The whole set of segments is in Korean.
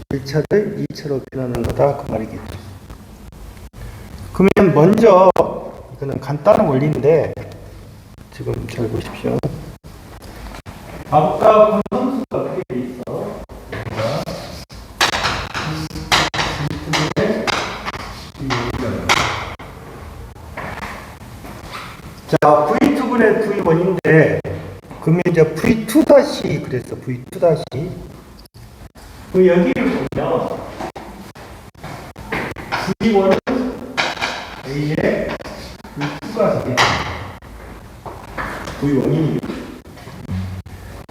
1차를 2차로 변하는 거다 그 말이겠죠. 그러면 먼저 이거는 간단한 원리인데 지금 잘 보십시오. 아까 분함수가 어떻게 돼 있어? 자, V2분의 V1인데 그러면 이제 V2 다시 그래서 V2 다시 그럼 여기를 보면 V1은 A에 V2가 되겠죠. V1이니까.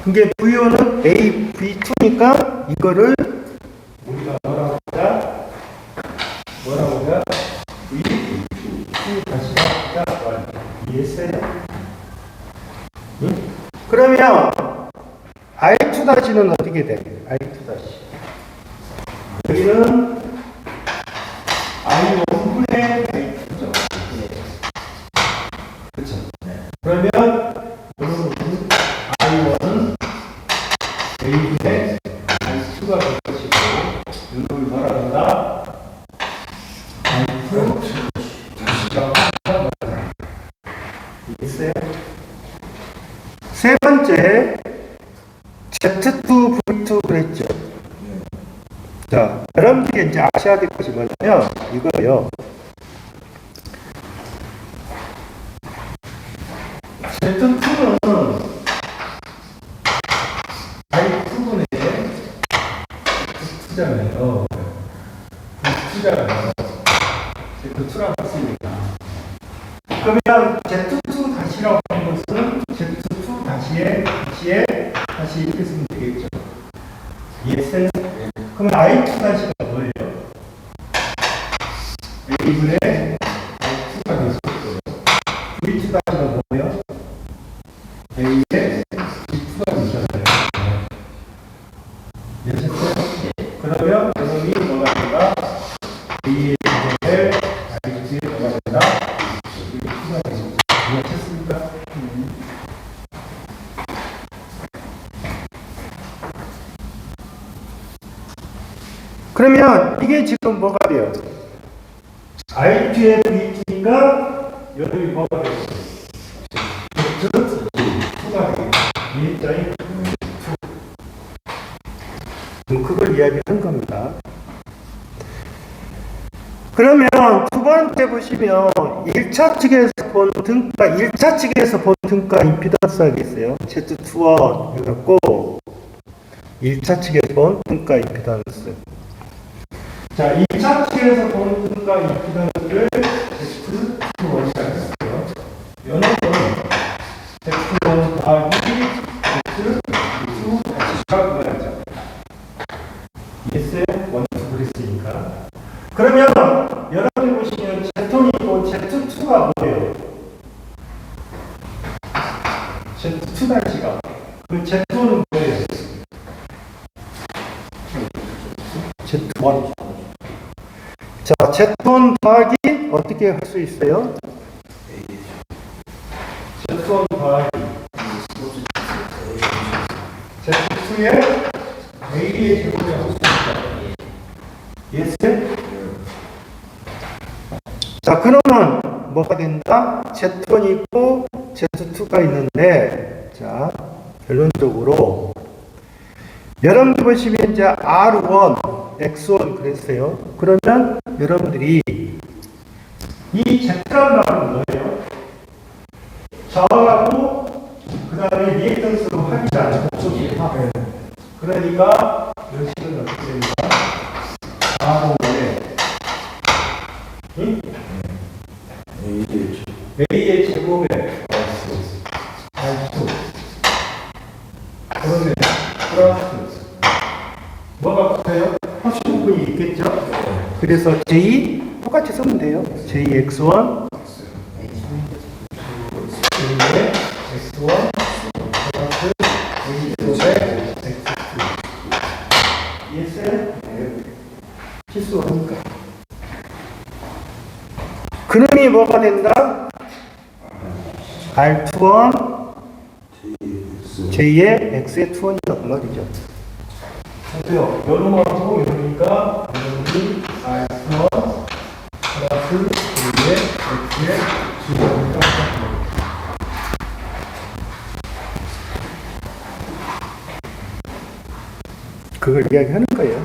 그게 V1은 A, V2니까 이거를 우리가 뭐라고 하자? V2 다시 하자. 이해했어요? 응? 그러면 I2 다시는 어떻게 돼? I2 다시. 여기는 I1분의 I2죠. 그렇죠. 그러면 여러분 I1은 A분의 I2가 될 것이고 이걸 뭐라 한다? I2 다시가 있어요? 세 번째 Z2, V2 그랬죠. 자, 여러분들이 이제 아셔야 될 것이 뭐냐면 이거요. Z2는 I2분의 Z2잖아요. Z2잖아요. Z2라고 쓰니까. 그러면 Z2 다시라고 하는 것은 Z2 다시에 다시 이렇게 쓰면 되겠죠. 이해했어요? 그러면 I2 다시가 뭐예요? A분의 I2가 됐을 거예요. V2 다시가 뭐예요? A의 V2가 되잖아요. 이해하셨어요? 그러면 여러분이 뭐가 된다? A의 제곱에 I2에 뭐가 된다? V2가 된다. 이해하셨습니까? 그러면 이게 지금 뭐가 돼요? I2의 V2니까 여기 뭐가 돼요? Z2가 돼요. 이해했죠? 그걸 이야기하는 겁니다. 그러면 두 번째 보시면 1차 측에서 본 등가, 1차 측에서 본 등가 임피던스가 있어요. Z2원 해갖고 1차 측에서 본 등가 임피던스. 자, 2차 측에서 본 등가 임피던스를 Z2원이라고 했어요. 연호는 Z1 더하기 Z2 다시가 구해야죠. 이해했어요? 원투 그랬으니까. 그러면 여러분이 보시면 Z1이고 Z2가 뭐예요? Z2 다시가. 그 Z1은 뭐예요? Z1. 자, Z1 더하기 어떻게 할 수 있어요? Z1 더하기 Z2의 A의 제곱을 할 수 있다. 이해했어요? 자, 그러면 뭐가 된다? Z1이 있고 Z2가 있는데, 자, 결론적으로 여러분들 보시면 이제 R1, X1 그랬어요. 그러면 여러분들이 이 Z라는 말은 뭐예요? 저하고 그 다음에 리액턴스로 합이잖아요. 그러니까 이런 식은 어떻게 됩니까? R1에 A의 제곱에 R2 그러면 플러스 뭐가 붙어요? 허수 부분이 있겠죠? 그래서 J 똑같이 쓰면 돼요. JX1 J의 X1 플러스 A제곱의 X2 이해했어요? 필수하니까. 그놈이 뭐가 된다? R21 J의 X의 2원이다 그 말이죠. 어때요? 여름하고 여름이니까 여름이 R 플러스 2의 X의 주거니까 그걸 이야기하는 거예요.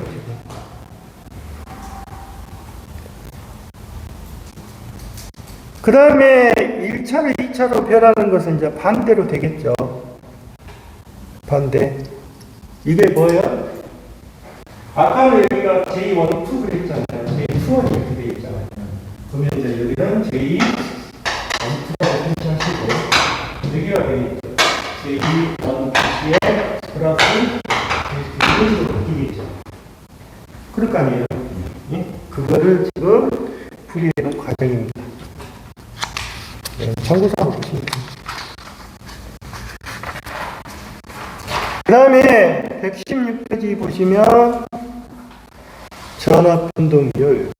그 다음에 1차를 2차로 변하는 것은 이제 반대로 되겠죠. 반대. 이게 뭐예요? 아까는 여기가 J1, 2 그랬잖아요. J2는 이렇게 되어 있잖아요. 그러면 이제 여기는 J1, 2라고 표시하시고, 여기가 되어 있죠. J1, 2에 플러스 이런 식으로 바뀌겠죠. 그럴 거 아니에요. 예? 그거를 지금 풀이하는 과정입니다. 네, 참고사항 보시면 됩니다. 그 다음에 116페이지 보시면 전압 변동률.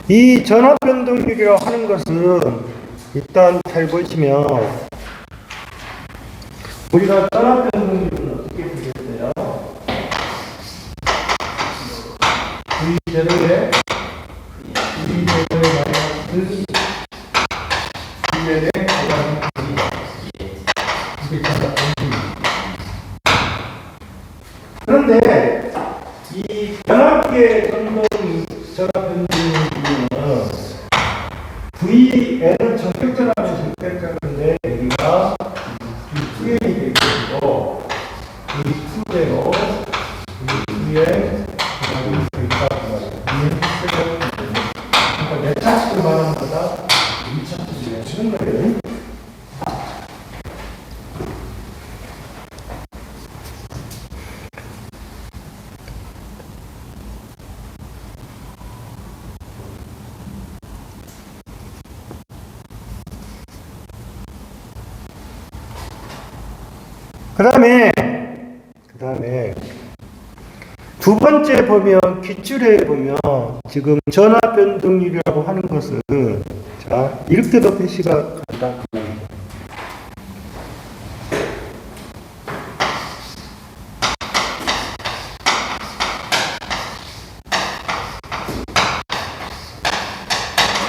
이 전압 변동률이라고 하는 것은 일단 잘 보시면 우리가 전압 변동률은 어떻게 되겠어요? V0에 V0에 마이너스 V0에 그런데 이 변압계 전동 전압 변동률은 Vn은 정격전압은 정격전인데 여기가 V2n이 되겠고 V2대로 V2에 그러니까 몇 차식을 말하는 거다 2차식을 치는 거예요. 그 다음에 두 번째 보면 귓줄에 보면 지금 전압 변동률이라고 하는 것은 자 이렇게도 표시가 간다.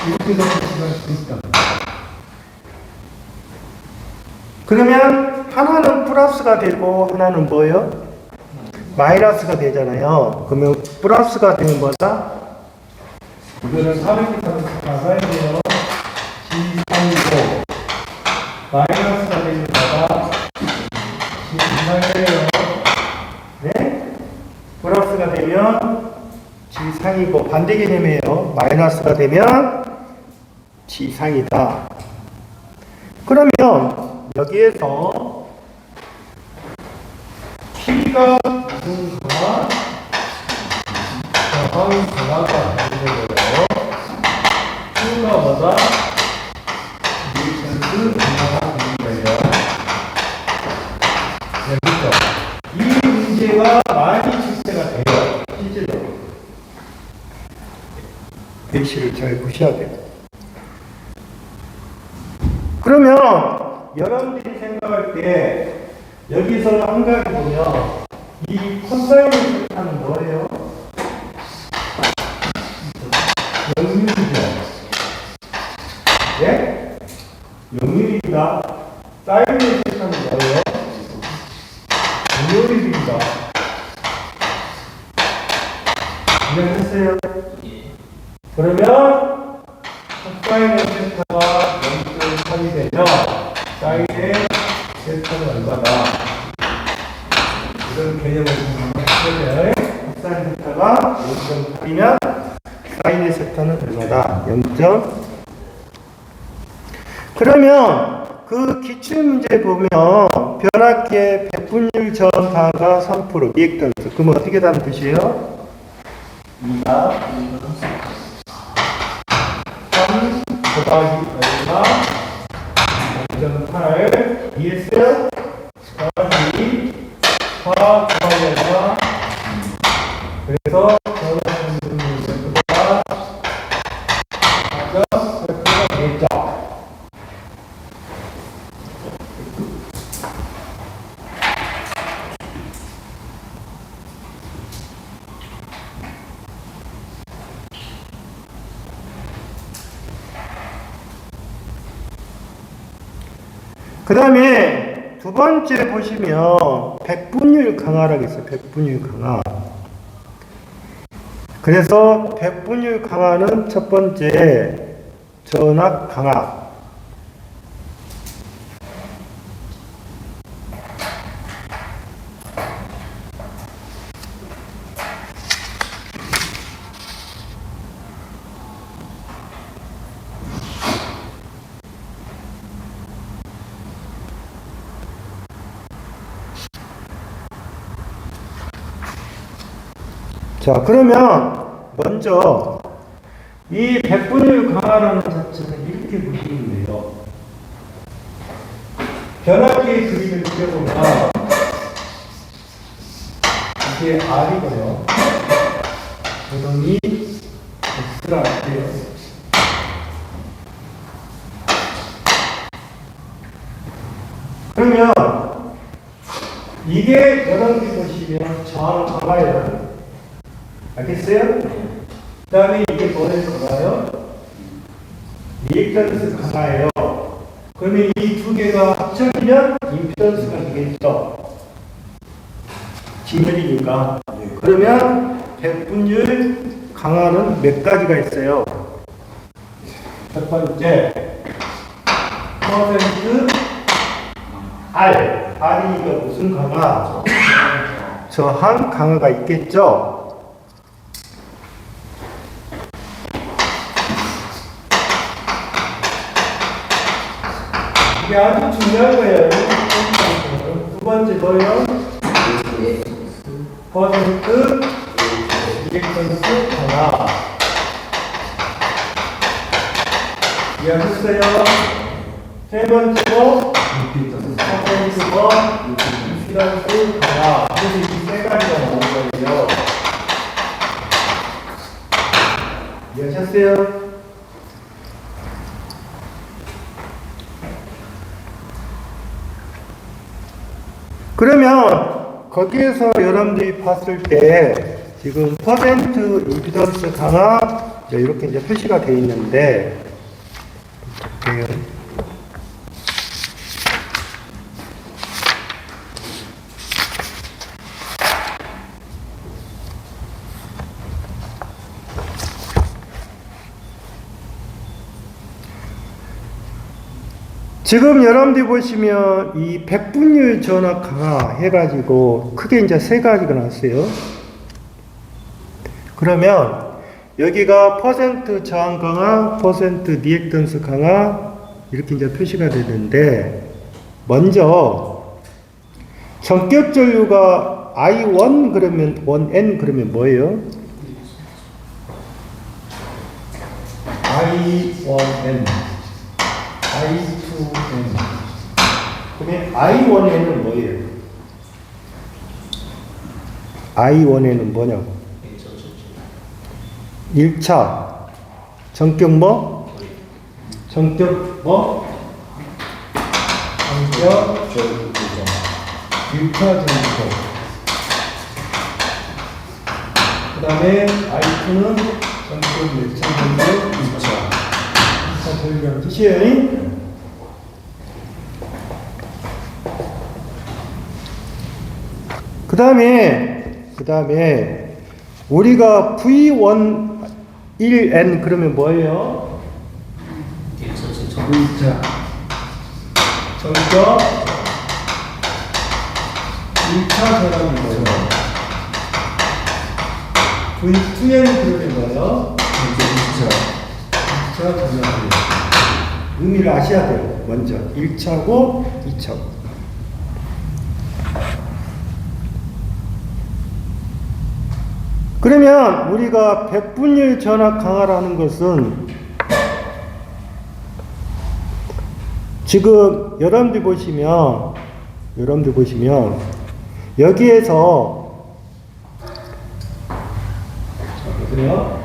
이렇게도 표시가 있다. 그러면 하나는 플러스가 되고 하나는 뭐예요? 마이너스가 되잖아요. 그러면 플러스가 되는 거다. 이거는 400m 가사야 돼요. G3이고 마이너스가 되는 거다. G3이에요. 네? 플러스가 되면 G3이고 반대 개념이에요. 마이너스가 되면 G3이다. 그러면 여기에서 P가 무슨 변화? 저항 변화가 되는 거예요. Q가 뭐다? 리액션스 변화가 되는 거예요. 네, 그렇죠? 이 문제가 많이 출제가 돼요. 실제로. 예시를 잘 보셔야 돼요. 그러면 여러분들이 생각할 때 여기서 한 가지 보면 이 코사인의 세타는 뭐예요? 역률이죠. 예? 역률입니다. 사인의 세타는 뭐예요? 역률입니다. 이해했어요? 그러면 코사인의 세타가 0.3이 되면 사인의 세타는 얼마다? 이런 개념을 보면 사인 세타가 0.8이면 사인의 세타는 얼마다? 0. 그러면 그 기출문제 보면 변압계 백분율 전하가 3% 리액턴스. 그러면 어떻게 다는 뜻이에요? 2가 3 곱하기 얼마? 0.8 이해했어요? 더하기 4 곱하기 얼마? 그래서 저는 분율보다 4.8%가 되겠죠. 그 다음에 두 번째 보시면 백분율 강화라고 있어요. 백분율 강화. 그래서 백분율 강화는 첫 번째 전압 강화. 자, 그러면 먼저 이 백분율 강화라는 자체는 이렇게 보시면 돼요. 변압기의 그림을 그려보면 이게 R이고요. 고동이 X가 돼요. 그러면 이게 여러분들이 보시면 저항 강화예요. 알겠어요? 그 다음에 이게 뭐를 강화요? 리액턴스 강화예요. 그러면 이 두 개가 합쳐지면 임피던스가 되겠죠. 진열이니까. 그러면 백분율 강화는 몇 가지가 있어요? 첫 번째, 퍼센트 R. R이니까 무슨 강화? 저항 강화가 있겠죠? 이게 아주 중요한 거예요. 두 번째 뭐예요? 퍼센트 리액턴스 강화. 이해하셨어요? 세 번째로 퍼센트고 임피던스 강화. 그래서 이 세 가지가 나온 거예요. 이해하셨어요? 그러면 거기에서 여러분들이 봤을 때 지금 퍼센트 임피던스 강화 이렇게 이제 표시가 되어 있는데 지금 여러분들이 보시면 이 백분율 전압 강화 해가지고 크게 이제 세 가지가 나왔어요. 그러면 여기가 퍼센트 저항 강화, 퍼센트 리액턴스 강화 이렇게 이제 표시가 되는데 먼저 전격 전류가 I1 그러면 1N 그러면 뭐예요? I1N I2N. 그러면 I1N은 뭐예요? I1N은 뭐냐고? 1차. 전격 뭐? 전격 뭐? 전격 1차 전격. 그 다음에 I2는 전격 몇 차 전격 2차. 전격 뜻이에요. 그 다음에 우리가 V1 1N 그러면 뭐예요? 1차 전격 1차 전압이 뭐예요? V2N 그러면 뭐예요? 2차 전압이 의미를 아셔야 돼요. 먼저 1차고 2차고. 그러면 우리가 백분율 전압 강화라는 것은 지금 여러분들 보시면 여기에서 자 보세요.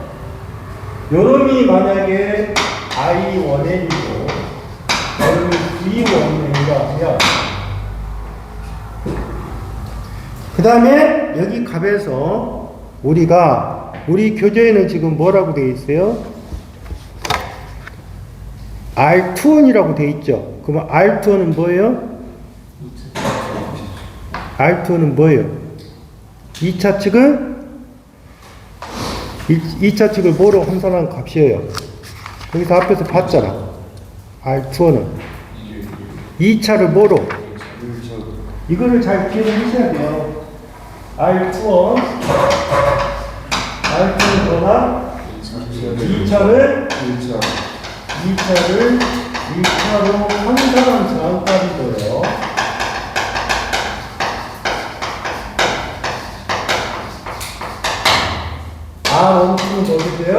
요놈이 만약에 I1N이고 요놈이 V1N이라고 하면 그 다음에 여기 값에서 우리 교재에는 지금 뭐라고 되어 있어요? R2원이라고 돼 있죠. 그러면 R2원은 뭐예요? R2원은 뭐예요? 2차 측을 2차 측을 뭐로 환산한 값이에요? 여기서 앞에서 봤잖아. R2원은 2차를 뭐로? 이거를 잘 기억을 하셔야 돼요. R2원 뭐나? 2차를 1차로 환산한 저항값인 거예요. R 원수는 뭐겠어요?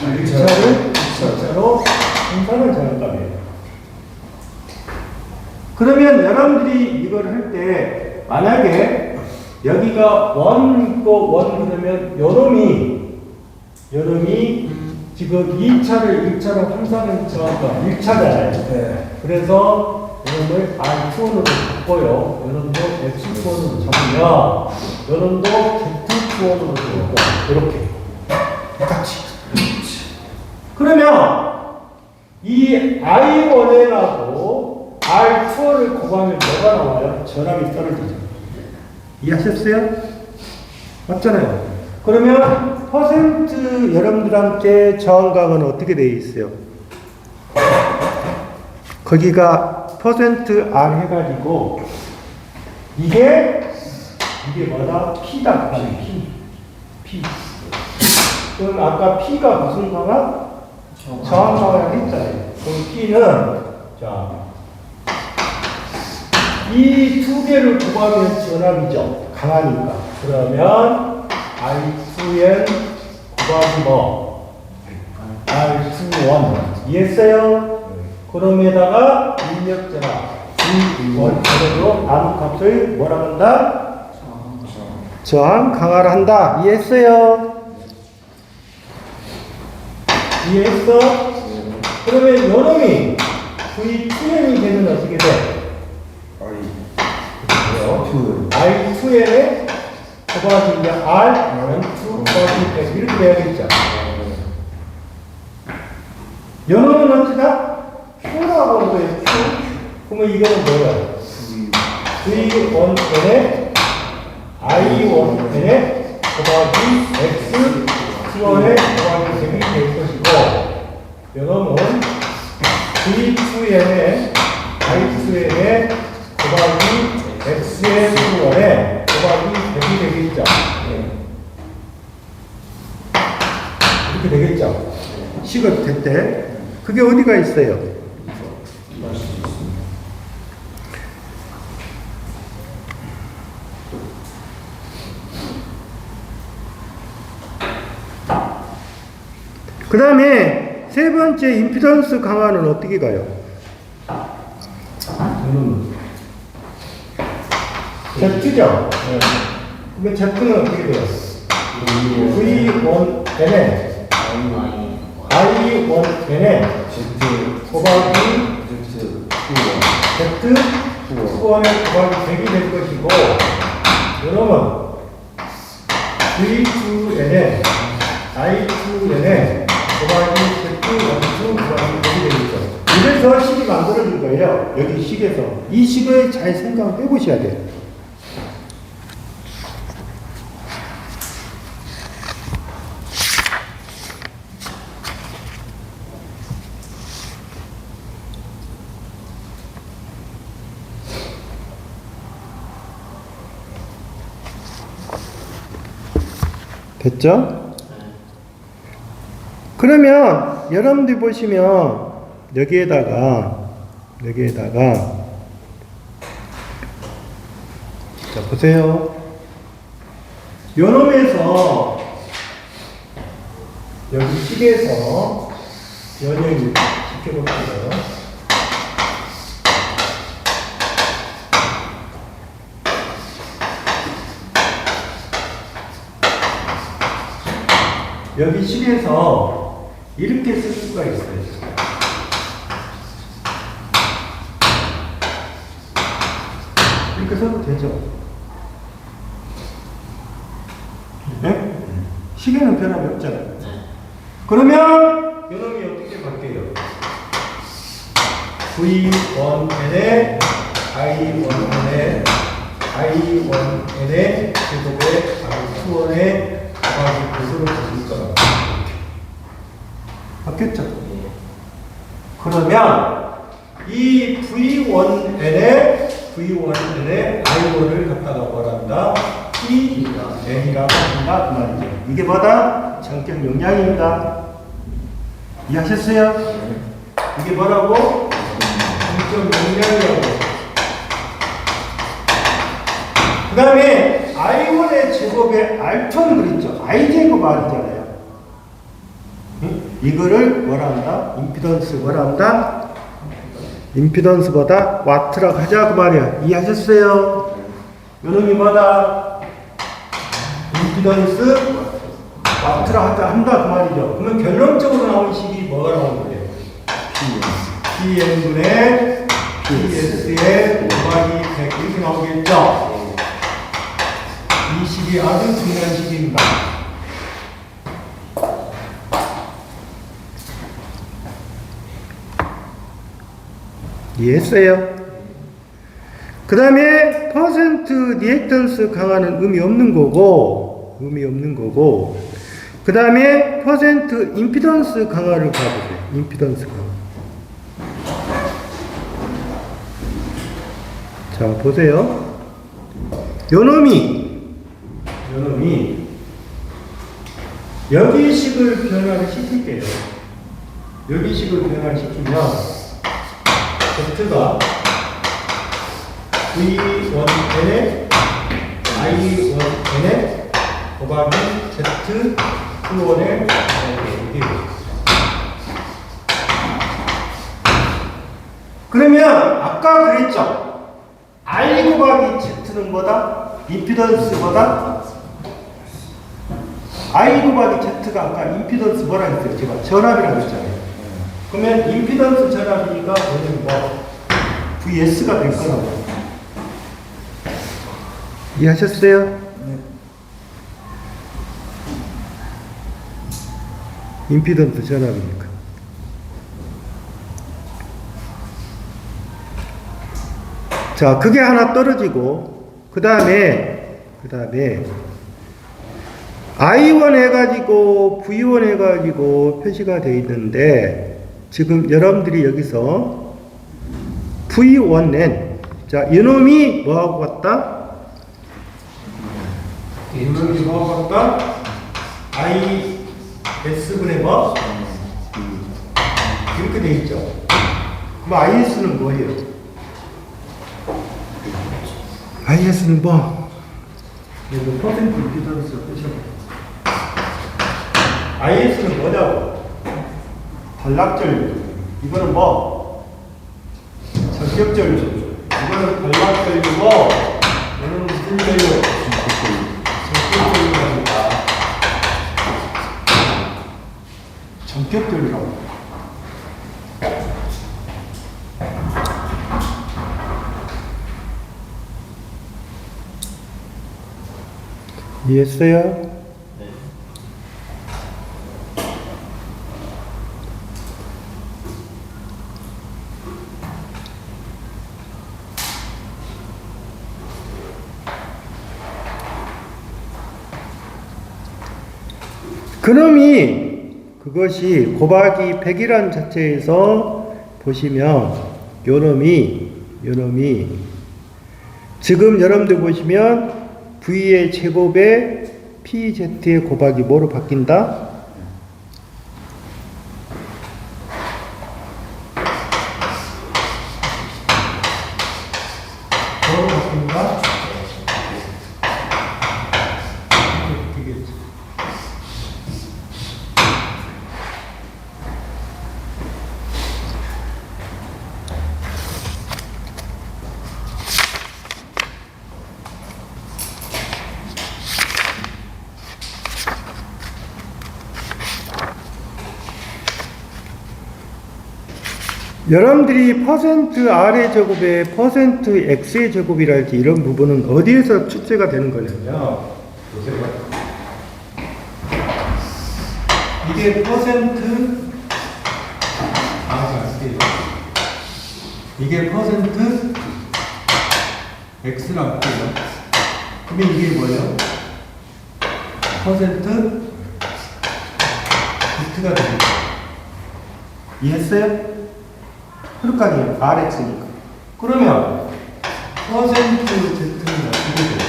1차를 2차로 환산한 저항값이에요. 그러면 여러분들이 이걸 할 때 만약에 여기가 원 있고 원 그러면 요놈이 지금 2차를 1차로 환산한 저항값 1차잖아요. 네. 그래서 요놈을 R2원으로 바꿔요. 요놈도 X2원으로 잡으면 요놈도 Z2원으로 바꿔. 이렇게 같이. 그러면 이 I1N하고 R2를 곱하면 뭐가 나와요? 전압이 떨어지죠. 이해하셨어요? 맞잖아요. 그러면 퍼센트 여러분들한테 저항각은 어떻게 되어 있어요? 거기가 퍼센트 R 해가지고 이게 뭐다? P다. P. 그럼 아까 P가 무슨 강화? 저항강화라고 했잖아요. 그럼 P는 자, 이 두 개를 곱하면 전압이죠. 강하니까. 그러면 R2N 곱하기 뭐? R2원. 이해했어요? 그럼에다가 인력전압. 원자력으로 암값을 뭐라 한다? 저항 강화를 한다. 이해했어요? 이해했어? 그러면 요놈이 V2N이 되면 어떻게 돼? R2N에 곱하기 이제 R2 곱하기 이렇게 돼야겠죠? 요놈은 어쩌다? Q라고 하는 거예요. Q. 그러면 이거는 뭐예요? V1N에 I1N에 곱하기 X2N에 곱하기 셈이 될 것이고 요놈은 V2N에 I2N에 곱하기 X의2원에 곱하기 100이 되겠죠? 이렇게 되겠죠? 식을 될 때 그게 어디가 있어요? 그 다음에 세 번째 임피던스 강화는 어떻게 가요? Z죠? 그러면 Z는 어떻게 돼요? V1N에 I1N에 곱하기 Z2원에 곱하기 100이 될 것이고 여러분 V2N에 I2N에 곱하기 Z2원수 곱하기 100이 되겠죠. 이래서 식이 만들어진 거예요. 여기 식에서. 이 식을 잘 생각을 해보셔야 돼요. 됐죠? 그러면 여러분들 보시면 여기에다가 자 보세요. 요놈에서 여기 식에서 연연을 지켜볼게요. 여기 식에서 이렇게 쓸 수가 있어요. 이렇게 써도 되죠? 네? 식에는 변함이 없잖아요. 그러면 요놈이 어떻게 바뀌어요? V1n에 I1n에 I1n의 제곱에 I2n의 곱하기 배수를 드릴 거라고. 맞겠죠? 그러면 이 V1n에 I1을 갖다가 뭐란다? Pn이라고 한다 그 말이죠. 이게 뭐다? 전격 용량입니다. 이해하셨어요? 이게 뭐라고? 전격 용량이라고. 그 다음에 I1의 제곱에 R2는 그랬죠. I제곱 R이잖아요. 응? 이거를 뭐라 한다? 임피던스 뭐라 한다? 임피던스보다 와트라고 하자 그 말이야. 이해하셨어요? 요놈이 뭐다? 임피던스 와트라 하자 한다 그 말이죠. 그러면 결론적으로 나온 식이 뭐가 나오는 거예요? PN분의 PS의 곱하기 100 이렇게 나오겠죠? 이 식이 아주 중요한 식입니다. 이해했어요? 그 다음에 퍼센트 리액턴스 강화는 의미 없는 거고 그 다음에 퍼센트 임피던스 강화를 가보세요. 임피던스 강화. 자 보세요. 요놈이 여기 식을 변화를 시킬게요. 여기 식을 변화를 시키면 Z가 V1n에 I1n에 곱하기 Z2n에 이렇게. 그러면 아까 그랬죠? I 곱하기 Z는 뭐다? 임피던스보다 I 곱하기 Z가 아까 임피던스 뭐라 했어요? 제가 전압이라고 했잖아요. 그러면 임피던스 전압이니까 오늘 뭐 VS가 될 거라고. 이해하셨어요? 네. 임피던스 전압이니까. 자, 그게 하나 떨어지고 그 다음에 I1 해가지고 V1 해가지고 표시가 되어 있는데 지금 여러분들이 여기서 V1N 자 이놈이 뭐하고 같다? 이놈이 뭐하고 같다? IS분의 뭐? 이렇게 되어 있죠. 그럼 IS는 뭐예요? IS는 뭐? 여기 퍼센트 임피던스 보셔요. IS는 뭐냐고? 단락전류. 이거는 뭐? 전격전류. 이거는 단락전류고, 이거는 무슨 전류? 전격전류랍니다. 전격전류라고. 이해했어요? 그것이 곱하기 100이라는 자체에서 보시면 요놈이 지금 여러분들 보시면 V의 제곱에 PZ의 곱하기 뭐로 바뀐다? 뭐로 바뀐다? 여러분들이 퍼센트 R의 제곱에 퍼센트 X의 제곱이랄지 이런 부분은 어디에서 출제가 되는 거냐면 이게 퍼센트 이게 퍼센트 X라고 해요. 그러면 이게 뭐예요? 퍼센트 Z가 됩니다. 이해했어요? 그럴 거 아니에요. RX니까. 그러면 퍼센트 Z는 어떻게 돼요?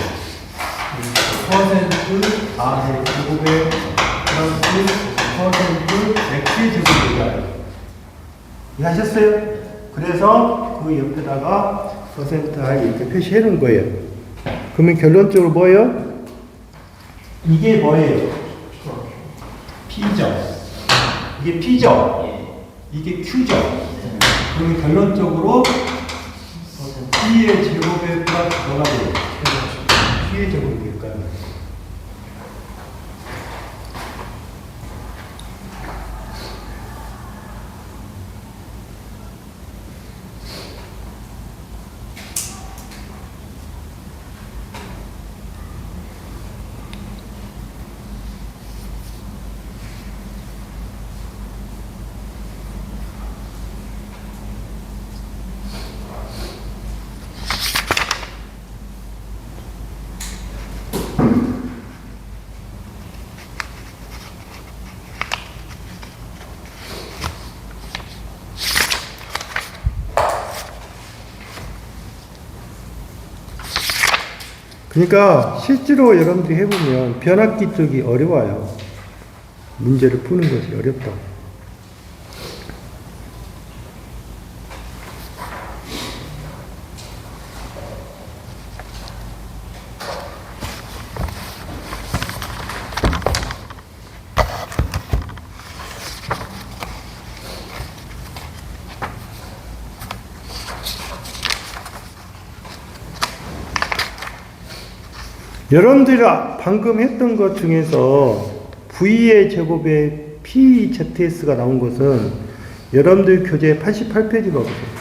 퍼센트 R의 제곱에 플러스 퍼센트 X의 제곱이다. 이해하셨어요? 그래서 그 옆에다가 퍼센트 R 이렇게 표시해 놓은 거예요. 그러면 결론적으로 뭐예요? 이게 뭐예요? P죠. 이게 P죠. 이게 Q죠. 그러면 결론적으로 P의 제곱에 플러스 뭐가 돼요? P의 제곱이 될까요? 그러니까 실제로 여러분들이 해보면 변압기 쪽이 어려워요. 문제를 푸는 것이 어렵다. 여러분들이 방금 했던 것 중에서 V의 제곱에 PZS가 나온 것은 여러분들 교재 88페이지가 없어요.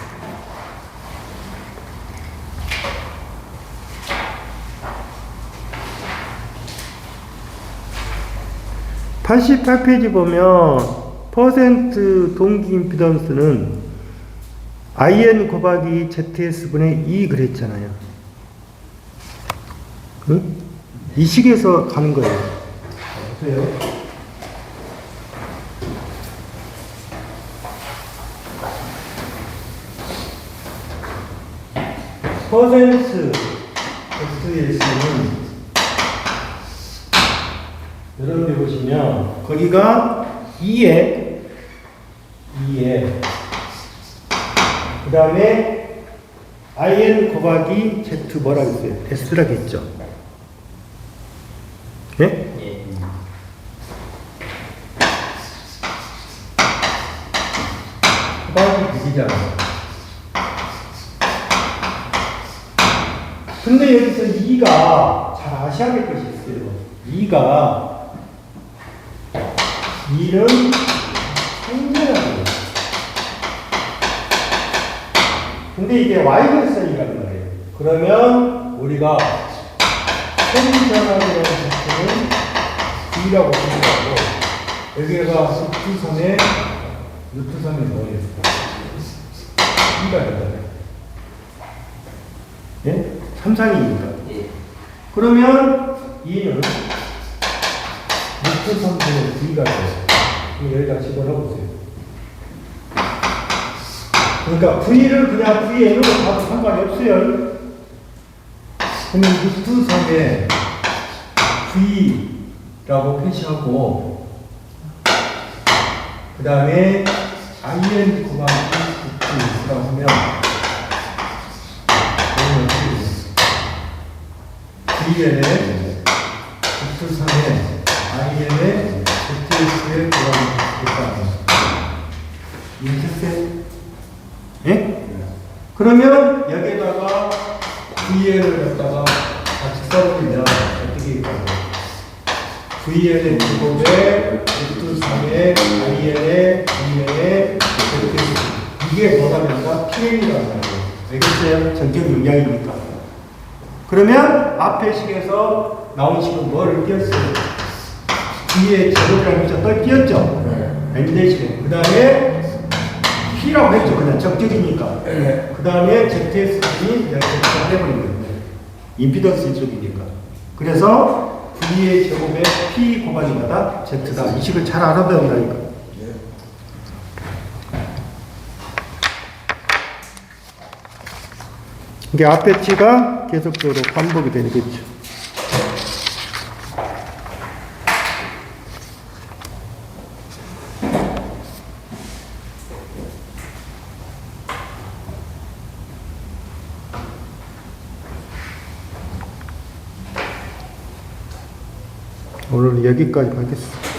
(88페이지) 보면 퍼센트 동기 임피던스는 IN 곱하기 ZS분의 2 그랬잖아요. 응? 이 식에서 가는 거예요. 보세요. 퍼센트 XS는 여러분들 보시면 거기가 2에 그 다음에 IN 곱하기 Z 뭐라고 했어요? S라고 했죠. 예? 예. 곱하기 6이잖아. 근데 여기서 2가 잘 아셔야 될 것이 있어요. 2는 상대라고요. 근데 이게 Y절선이라는 말이에요. 그러면 우리가 현전하게 자체는 B라고 생각하고 여기가 루트 3에 뭐예요? B가 된다. 예? 3상이니까. 예. 그러면 2는 루트 3분의 B가 돼요. 여기다 집어넣어보세요. 그러니까 V를 그냥 Vn으로 봐도 상관이 없어요. 그러면 루트 3에 V라고 표시하고 그 다음에 IN 곱하기 루트라고 하면 Vn의 루트 3에 IN의 ZS의 곱하기 이해했어요? 예? 그러면 여기에다가 Vn을 갖다가 같이 써보면 어떻게 될까요? Vn의 제곱에 루트 3의 IN의 Vn의 ZS 이게 뭐라면서 PN이라는 말이에요. 알겠어요? 전격 용량이니까. 그러면 앞에 식에서 나온 식은 뭐를 띄었어요? V의 제곱이라는 글자 또 띄었죠? 네. 그 다음에 P라고 했죠, 그냥. Z는 적절이니까. 그 다음에 ZS분이 Z가 해버린 거예요. 임피던스 인속이니까. 그래서 V의 제곱에 P 곱하기 마다 Z다. 이 식을 잘 알아둬야 한다니까. 이게 앞에 T가 계속적으로 반복이 되겠죠. 오늘 여기까지 하겠습니다.